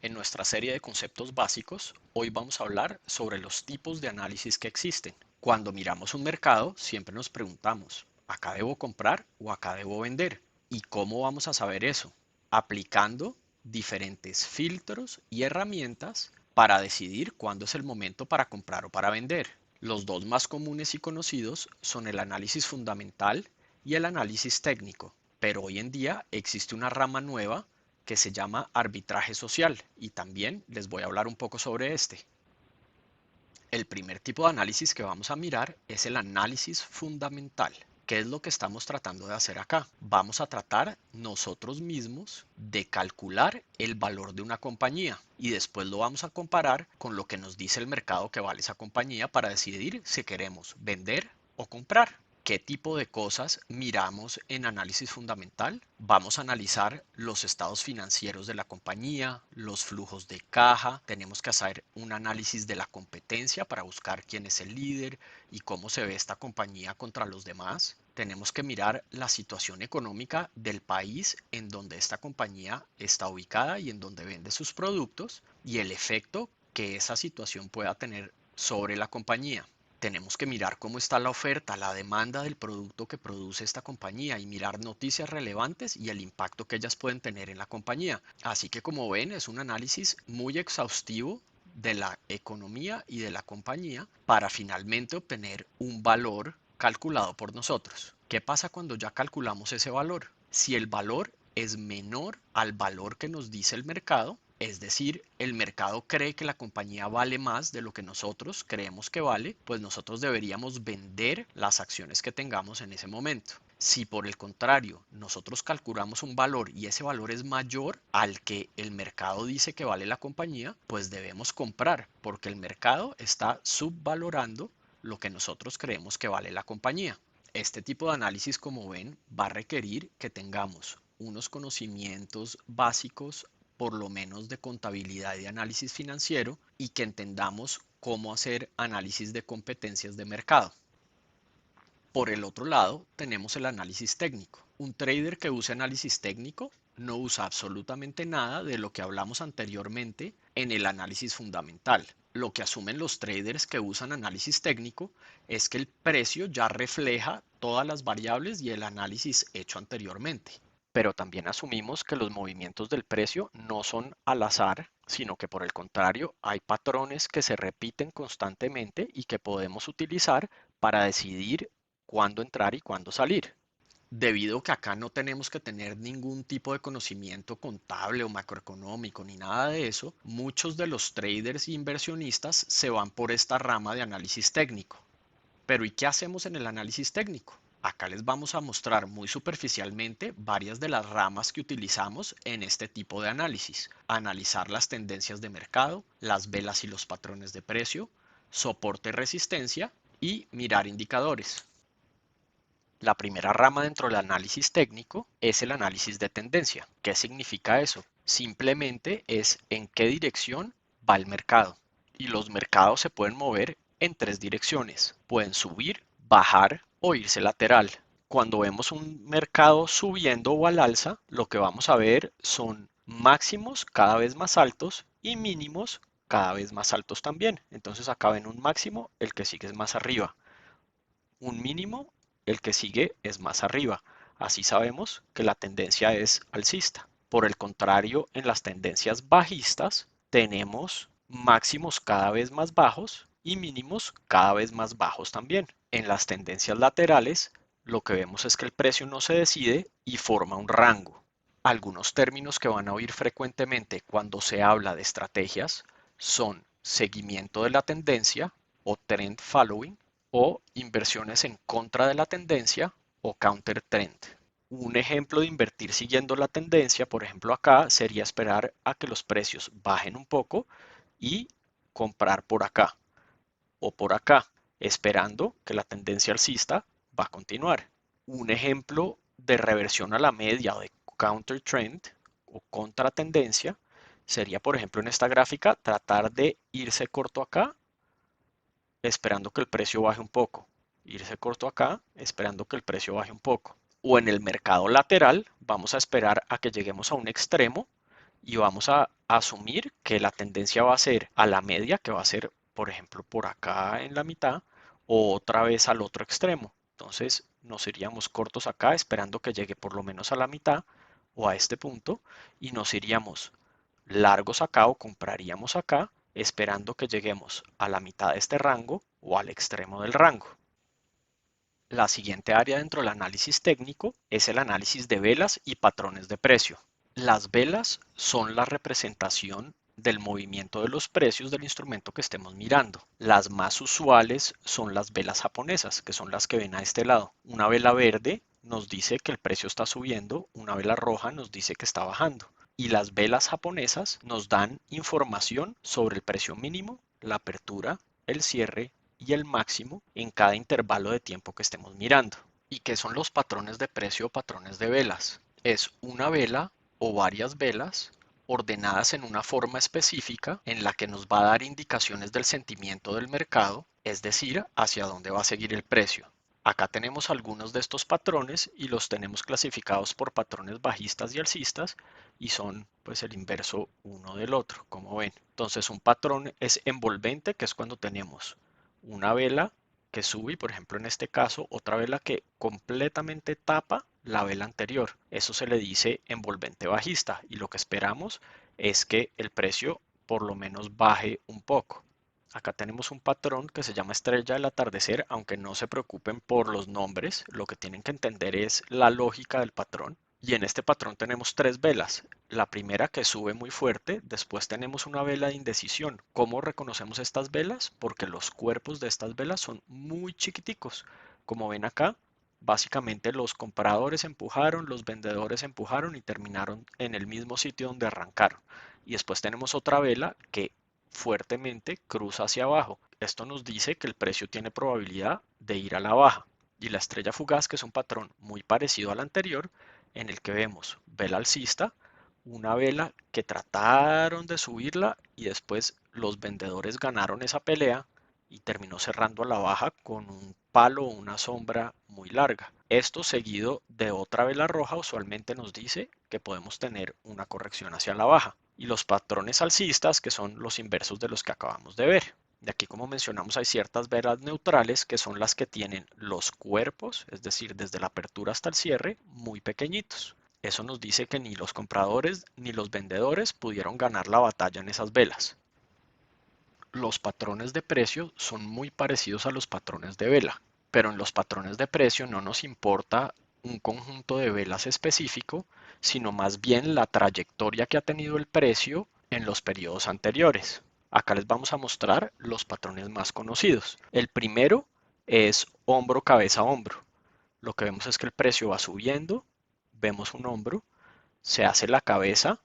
En nuestra serie de conceptos básicos, hoy vamos a hablar sobre los tipos de análisis que existen. Cuando miramos un mercado, siempre nos preguntamos, ¿acá debo comprar o acá debo vender? ¿Y cómo vamos a saber eso? Aplicando diferentes filtros y herramientas para decidir cuándo es el momento para comprar o para vender. Los dos más comunes y conocidos son el análisis fundamental y el análisis técnico, pero hoy en día existe una rama nueva que se llama arbitraje social y también les voy a hablar un poco sobre este. El primer tipo de análisis que vamos a mirar es el análisis fundamental. ¿Qué es lo que estamos tratando de hacer acá? Vamos a tratar nosotros mismos de calcular el valor de una compañía y después lo vamos a comparar con lo que nos dice el mercado que vale esa compañía para decidir si queremos vender o comprar. ¿Qué tipo de cosas miramos en análisis fundamental? Vamos a analizar los estados financieros de la compañía, los flujos de caja, tenemos que hacer un análisis de la competencia para buscar quién es el líder y cómo se ve esta compañía contra los demás. Tenemos que mirar la situación económica del país en donde esta compañía está ubicada y en donde vende sus productos y el efecto que esa situación pueda tener sobre la compañía. Tenemos que mirar cómo está la oferta, la demanda del producto que produce esta compañía y mirar noticias relevantes y el impacto que ellas pueden tener en la compañía. Así que como ven, es un análisis muy exhaustivo de la economía y de la compañía para finalmente obtener un valor calculado por nosotros. ¿Qué pasa cuando ya calculamos ese valor? Si el valor es menor al valor que nos dice el mercado, es decir, el mercado cree que la compañía vale más de lo que nosotros creemos que vale, pues nosotros deberíamos vender las acciones que tengamos en ese momento. Si por el contrario nosotros calculamos un valor y ese valor es mayor al que el mercado dice que vale la compañía, pues debemos comprar porque el mercado está subvalorando lo que nosotros creemos que vale la compañía. Este tipo de análisis, como ven, va a requerir que tengamos unos conocimientos básicos por lo menos de contabilidad y análisis financiero y que entendamos cómo hacer análisis de competencias de mercado. Por el otro lado, tenemos el análisis técnico. Un trader que use análisis técnico no usa absolutamente nada de lo que hablamos anteriormente en el análisis fundamental. Lo que asumen los traders que usan análisis técnico es que el precio ya refleja todas las variables y el análisis hecho anteriormente. Pero también asumimos que los movimientos del precio no son al azar, sino que por el contrario hay patrones que se repiten constantemente y que podemos utilizar para decidir cuándo entrar y cuándo salir. Debido a que acá no tenemos que tener ningún tipo de conocimiento contable o macroeconómico ni nada de eso, muchos de los traders e inversionistas se van por esta rama de análisis técnico. Pero ¿y qué hacemos en el análisis técnico? Acá les vamos a mostrar muy superficialmente varias de las ramas que utilizamos en este tipo de análisis. Analizar las tendencias de mercado, las velas y los patrones de precio, soporte y resistencia y mirar indicadores. La primera rama dentro del análisis técnico es el análisis de tendencia. ¿Qué significa eso? Simplemente es en qué dirección va el mercado. Y los mercados se pueden mover en tres direcciones. Pueden subir, bajar o irse lateral. Cuando vemos un mercado subiendo o al alza, lo que vamos a ver son máximos cada vez más altos y mínimos cada vez más altos también. Entonces acá ven un máximo, el que sigue es más arriba. Un mínimo, el que sigue es más arriba. Así sabemos que la tendencia es alcista. Por el contrario, en las tendencias bajistas tenemos máximos cada vez más bajos y mínimos cada vez más bajos también. En las tendencias laterales, lo que vemos es que el precio no se decide y forma un rango. Algunos términos que van a oír frecuentemente cuando se habla de estrategias son seguimiento de la tendencia o trend following o inversiones en contra de la tendencia o counter trend. Un ejemplo de invertir siguiendo la tendencia, por ejemplo acá, sería esperar a que los precios bajen un poco y comprar por acá o por acá, esperando que la tendencia alcista va a continuar. Un ejemplo de reversión a la media o de counter trend o contratendencia sería, por ejemplo, en esta gráfica, tratar de irse corto acá esperando que el precio baje un poco. Irse corto acá, esperando que el precio baje un poco. O en el mercado lateral, vamos a esperar a que lleguemos a un extremo y vamos a asumir que la tendencia va a ser a la media, que va a ser, por ejemplo, por acá en la mitad, o otra vez al otro extremo. Entonces nos iríamos cortos acá esperando que llegue por lo menos a la mitad o a este punto, y nos iríamos largos acá o compraríamos acá esperando que lleguemos a la mitad de este rango o al extremo del rango. La siguiente área dentro del análisis técnico es el análisis de velas y patrones de precio. Las velas son la representación del movimiento de los precios del instrumento que estemos mirando. Las más usuales son las velas japonesas, que son las que ven a este lado. Una vela verde nos dice que el precio está subiendo, una vela roja nos dice que está bajando. Y las velas japonesas nos dan información sobre el precio mínimo, la apertura, el cierre y el máximo en cada intervalo de tiempo que estemos mirando. ¿Y qué son los patrones de precio o patrones de velas? Es una vela o varias velas ordenadas en una forma específica en la que nos va a dar indicaciones del sentimiento del mercado, es decir, hacia dónde va a seguir el precio. Acá tenemos algunos de estos patrones y los tenemos clasificados por patrones bajistas y alcistas y son pues el inverso uno del otro, como ven. Entonces un patrón es envolvente, que es cuando tenemos una vela que sube y por ejemplo en este caso otra vela que completamente tapa la vela anterior. Eso se le dice envolvente bajista y lo que esperamos es que el precio por lo menos baje un poco. Acá tenemos un patrón que se llama estrella del atardecer, aunque no se preocupen por los nombres, lo que tienen que entender es la lógica del patrón. Y en este patrón tenemos tres velas. La primera que sube muy fuerte, después tenemos una vela de indecisión. ¿Cómo reconocemos estas velas? Porque los cuerpos de estas velas son muy chiquiticos. Como ven acá, básicamente los compradores empujaron, los vendedores empujaron y terminaron en el mismo sitio donde arrancaron. Y después tenemos otra vela que fuertemente cruza hacia abajo. Esto nos dice que el precio tiene probabilidad de ir a la baja. Y la estrella fugaz, que es un patrón muy parecido al anterior, en el que vemos vela alcista, una vela que trataron de subirla y después los vendedores ganaron esa pelea y terminó cerrando a la baja con un palo o una sombra muy larga. Esto seguido de otra vela roja usualmente nos dice que podemos tener una corrección hacia la baja. Y los patrones alcistas, que son los inversos de los que acabamos de ver. Y aquí, como mencionamos, hay ciertas velas neutrales que son las que tienen los cuerpos, es decir, desde la apertura hasta el cierre, muy pequeñitos. Eso nos dice que ni los compradores ni los vendedores pudieron ganar la batalla en esas velas. Los patrones de precio son muy parecidos a los patrones de vela, pero en los patrones de precio no nos importa un conjunto de velas específico, sino más bien la trayectoria que ha tenido el precio en los periodos anteriores. Acá les vamos a mostrar los patrones más conocidos. El primero es hombro, cabeza, hombro. Lo que vemos es que el precio va subiendo, vemos un hombro, se hace la cabeza,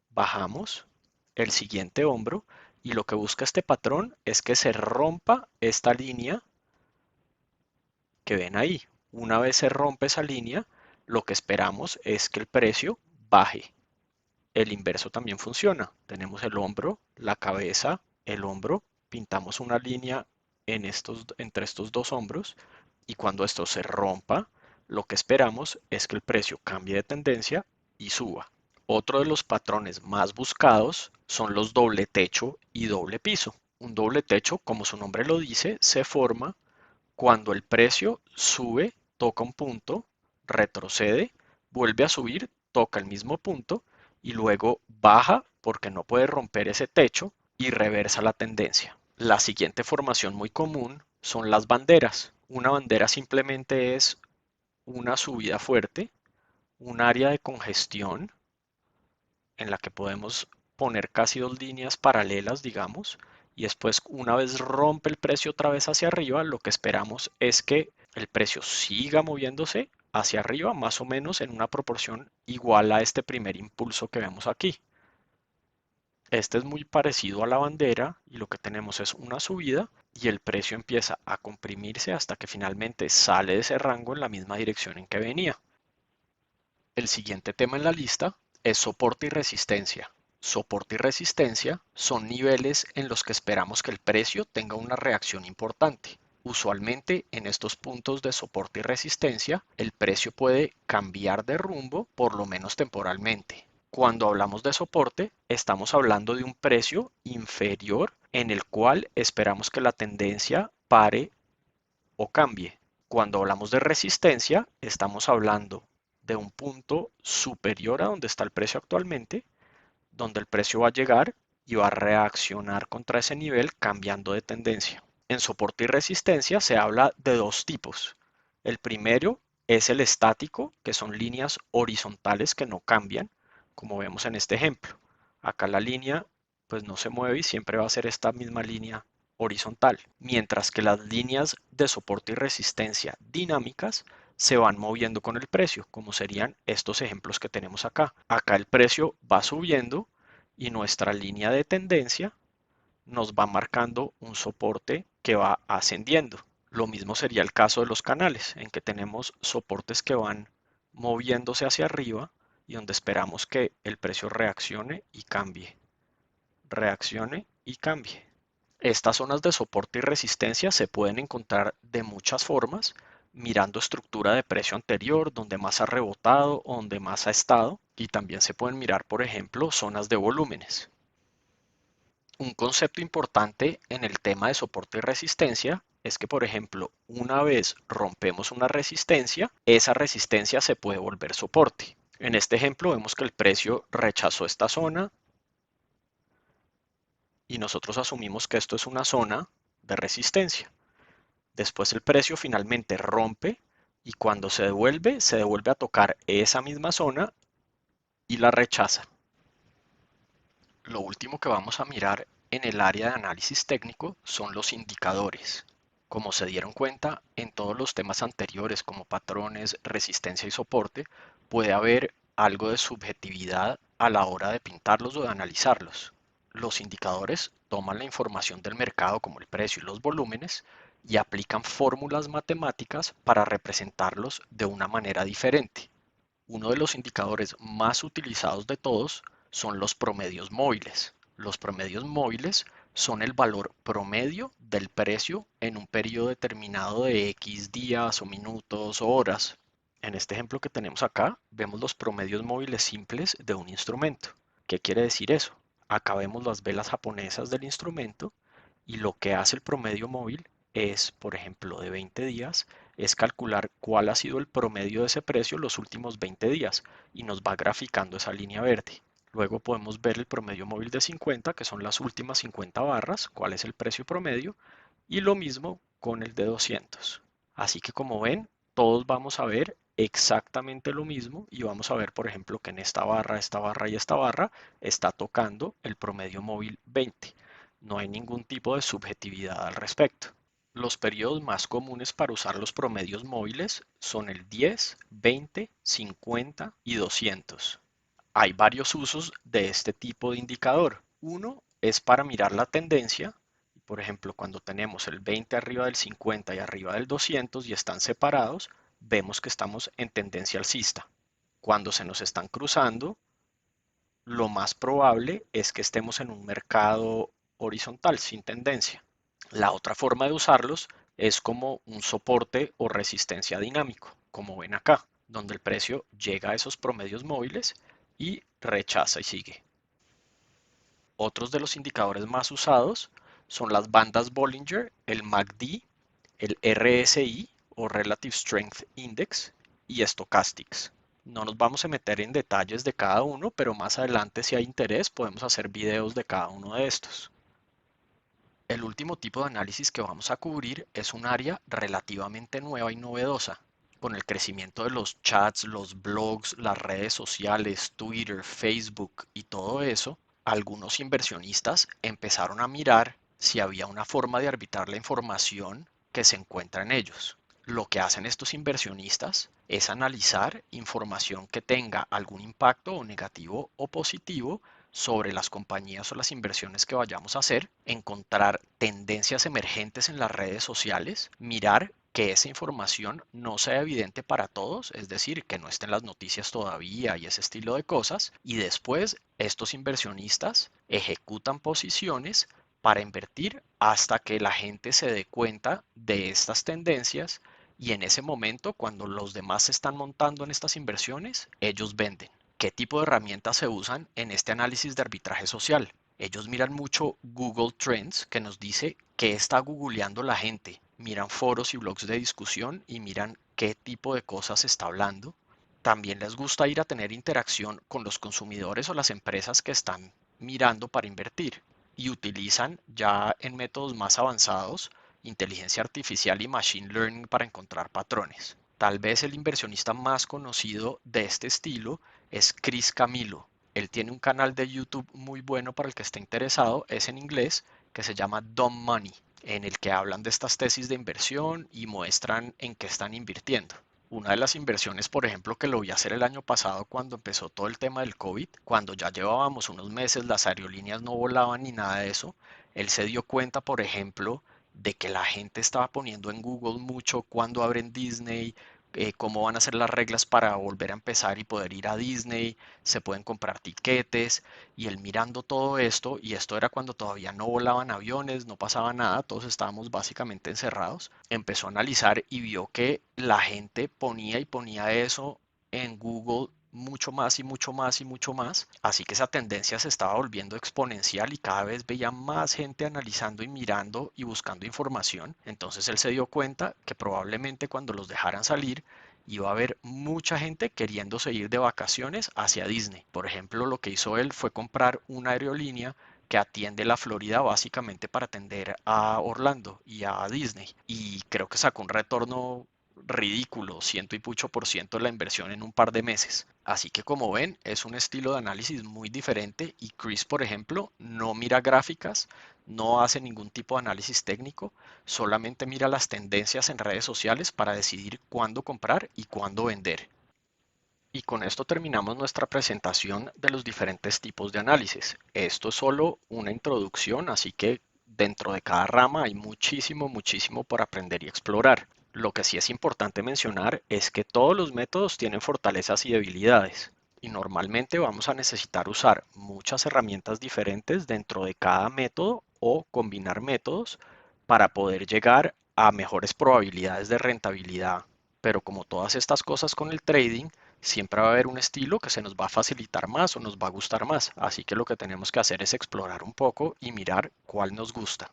bajamos el siguiente hombro y lo que busca este patrón es que se rompa esta línea que ven ahí. Una vez se rompe esa línea, lo que esperamos es que el precio baje. El inverso también funciona. Tenemos el hombro, la cabeza, el hombro, pintamos una línea entre estos dos hombros y cuando esto se rompa, lo que esperamos es que el precio cambie de tendencia y suba. Otro de los patrones más buscados son los doble techo y doble piso. Un doble techo, como su nombre lo dice, se forma cuando el precio sube, toca un punto, retrocede, vuelve a subir, toca el mismo punto y luego baja porque no puede romper ese techo y reversa la tendencia. La siguiente formación muy común son las banderas. Una bandera simplemente es una subida fuerte, un área de congestión en la que podemos poner casi dos líneas paralelas, digamos, y después una vez rompe el precio otra vez hacia arriba, lo que esperamos es que el precio siga moviéndose hacia arriba, más o menos en una proporción igual a este primer impulso que vemos aquí. Este es muy parecido a la bandera y lo que tenemos es una subida y el precio empieza a comprimirse hasta que finalmente sale de ese rango en la misma dirección en que venía. El siguiente tema en la lista es soporte y resistencia. Soporte y resistencia son niveles en los que esperamos que el precio tenga una reacción importante. Usualmente en estos puntos de soporte y resistencia, el precio puede cambiar de rumbo, por lo menos temporalmente. Cuando hablamos de soporte, estamos hablando de un precio inferior en el cual esperamos que la tendencia pare o cambie. Cuando hablamos de resistencia, estamos hablando de un punto superior a donde está el precio actualmente, donde el precio va a llegar y va a reaccionar contra ese nivel cambiando de tendencia. En soporte y resistencia se habla de dos tipos. El primero es el estático, que son líneas horizontales que no cambian, como vemos en este ejemplo. Acá la línea pues no se mueve y siempre va a ser esta misma línea horizontal, mientras que las líneas de soporte y resistencia dinámicas se van moviendo con el precio, como serían estos ejemplos que tenemos acá. Acá el precio va subiendo y nuestra línea de tendencia nos va marcando un soporte que va ascendiendo. Lo mismo sería el caso de los canales, en que tenemos soportes que van moviéndose hacia arriba y donde esperamos que el precio reaccione y cambie, reaccione y cambie. Estas zonas de soporte y resistencia se pueden encontrar de muchas formas, mirando estructura de precio anterior, donde más ha rebotado o donde más ha estado, y también se pueden mirar, por ejemplo, zonas de volúmenes. Un concepto importante en el tema de soporte y resistencia es que, por ejemplo, una vez rompemos una resistencia, esa resistencia se puede volver soporte. En este ejemplo vemos que el precio rechazó esta zona y nosotros asumimos que esto es una zona de resistencia. Después el precio finalmente rompe y cuando se devuelve a tocar esa misma zona y la rechaza. Lo último que vamos a mirar en el área de análisis técnico son los indicadores. Como se dieron cuenta, en todos los temas anteriores como patrones, resistencia y soporte, puede haber algo de subjetividad a la hora de pintarlos o de analizarlos. Los indicadores toman la información del mercado como el precio y los volúmenes y aplican fórmulas matemáticas para representarlos de una manera diferente. Uno de los indicadores más utilizados de todos son los promedios móviles. Los promedios móviles son el valor promedio del precio en un periodo determinado de X días o minutos o horas. En este ejemplo que tenemos acá, vemos los promedios móviles simples de un instrumento. ¿Qué quiere decir eso? Acá vemos las velas japonesas del instrumento y lo que hace el promedio móvil es, por ejemplo, de 20 días, es calcular cuál ha sido el promedio de ese precio los últimos 20 días y nos va graficando esa línea verde. Luego podemos ver el promedio móvil de 50, que son las últimas 50 barras, cuál es el precio promedio, y lo mismo con el de 200. Así que como ven, todos vamos a ver exactamente lo mismo y vamos a ver, por ejemplo, que en esta barra y esta barra está tocando el promedio móvil 20. No hay ningún tipo de subjetividad al respecto. Los periodos más comunes para usar los promedios móviles son el 10, 20, 50 y 200. Hay varios usos de este tipo de indicador. Uno es para mirar la tendencia. Por ejemplo, cuando tenemos el 20 arriba del 50 y arriba del 200 y están separados, vemos que estamos en tendencia alcista. Cuando se nos están cruzando, lo más probable es que estemos en un mercado horizontal, sin tendencia. La otra forma de usarlos es como un soporte o resistencia dinámico, como ven acá, donde el precio llega a esos promedios móviles y rechaza y sigue. Otros de los indicadores más usados son las bandas Bollinger, el MACD, el RSI o Relative Strength Index y Stochastics. No nos vamos a meter en detalles de cada uno, pero más adelante si hay interés podemos hacer videos de cada uno de estos. El último tipo de análisis que vamos a cubrir es un área relativamente nueva y novedosa. Con el crecimiento de los chats, los blogs, las redes sociales, Twitter, Facebook y todo eso, algunos inversionistas empezaron a mirar si había una forma de arbitrar la información que se encuentra en ellos. Lo que hacen estos inversionistas es analizar información que tenga algún impacto o negativo o positivo sobre las compañías o las inversiones que vayamos a hacer, encontrar tendencias emergentes en las redes sociales, mirar que esa información no sea evidente para todos, es decir, que no esté en las noticias todavía y ese estilo de cosas, y después estos inversionistas ejecutan posiciones para invertir hasta que la gente se dé cuenta de estas tendencias y en ese momento, cuando los demás se están montando en estas inversiones, ellos venden. ¿Qué tipo de herramientas se usan en este análisis de arbitraje social? Ellos miran mucho Google Trends, que nos dice qué está googleando la gente. Miran foros y blogs de discusión y miran qué tipo de cosas se está hablando. También les gusta ir a tener interacción con los consumidores o las empresas que están mirando para invertir y utilizan ya en métodos más avanzados inteligencia artificial y machine learning para encontrar patrones. Tal vez el inversionista más conocido de este estilo es Chris Camilo. Él tiene un canal de YouTube muy bueno para el que esté interesado, es en inglés, que se llama Dumb Money, en el que hablan de estas tesis de inversión y muestran en qué están invirtiendo. Una de las inversiones, por ejemplo, que lo vi hacer el año pasado cuando empezó todo el tema del COVID, cuando ya llevábamos unos meses, las aerolíneas no volaban ni nada de eso, él se dio cuenta, por ejemplo, de que la gente estaba poniendo en Google mucho cuando abren Disney, cómo van a ser las reglas para volver a empezar y poder ir a Disney, se pueden comprar tiquetes, y él mirando todo esto, y esto era cuando todavía no volaban aviones, no pasaba nada, todos estábamos básicamente encerrados, empezó a analizar y vio que la gente ponía y ponía eso en Google mucho más y mucho más y mucho más. Así que esa tendencia se estaba volviendo exponencial y cada vez veía más gente analizando y mirando y buscando información. Entonces él se dio cuenta que probablemente cuando los dejaran salir iba a haber mucha gente queriéndose ir de vacaciones hacia Disney. Por ejemplo, lo que hizo él fue comprar una aerolínea que atiende la Florida básicamente para atender a Orlando y a Disney. Y creo que sacó un retorno ridículo, ciento y pucho por ciento de la inversión en un par de meses. Así que como ven, es un estilo de análisis muy diferente y Chris, por ejemplo, no mira gráficas, no hace ningún tipo de análisis técnico, solamente mira las tendencias en redes sociales para decidir cuándo comprar y cuándo vender. Y con esto terminamos nuestra presentación de los diferentes tipos de análisis. Esto es solo una introducción, así que dentro de cada rama hay muchísimo, muchísimo por aprender y explorar. Lo que sí es importante mencionar es que todos los métodos tienen fortalezas y debilidades. Y normalmente vamos a necesitar usar muchas herramientas diferentes dentro de cada método o combinar métodos para poder llegar a mejores probabilidades de rentabilidad. Pero como todas estas cosas con el trading, siempre va a haber un estilo que se nos va a facilitar más o nos va a gustar más. Así que lo que tenemos que hacer es explorar un poco y mirar cuál nos gusta.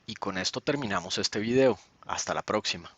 Y con esto terminamos este video. Hasta la próxima.